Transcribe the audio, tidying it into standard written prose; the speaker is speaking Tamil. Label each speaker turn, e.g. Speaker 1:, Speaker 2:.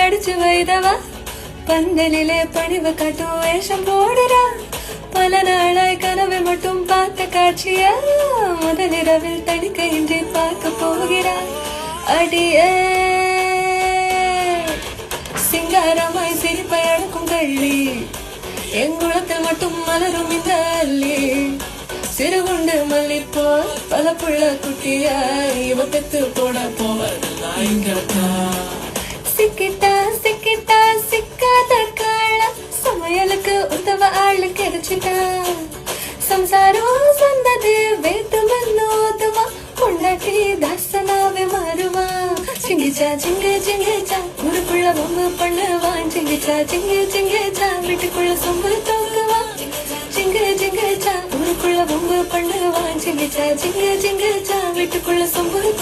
Speaker 1: படிச்சு வைதவா பந்தலிலே பணிவு காட்டும் வேஷம் போடுறா பல நாளாய் கனவை மட்டும் பார்த்த காட்சியா முதலிரவில் தணிக்கையின்றி பார்க்க போகிறா அடியே சிங்காரமாய் சிரிப்பை அடக்கும் கள்ளி எங்குளத்தில் மட்டும் மலரும் இந்த அள்ளி சிறுகுண்டு மல்லிப்போ பல புள்ள குட்டியாய் இவத்துக்கு போட போவதா சிக்கிட்டா சிக்கிட்டா சிக்காத கால சமையலுக்கு உதவ ஆளு கிடைச்சிட்டா சம்சாரம் சொன்னது வேத்து மன்னோதுவா பொண்டாட்டி தாசனாவே மாறுவா சிங்கிச்சா சிங்கு சிங்கிச்சா ஊருக்குள்ள பொம்மை பண்ணுவான் சிங்கிச்சா சிங்கு சிங்கிச்சா வீட்டுக்குள்ள சொம்பு தோக்குவான் சிங்கு சிங்கிச்சா ஊருக்குள்ள பொம்மை பண்ணுவான் சிங்கிச்சா சிங்கு சிங்கிச்சா வீட்டுக்குள்ள சொம்பு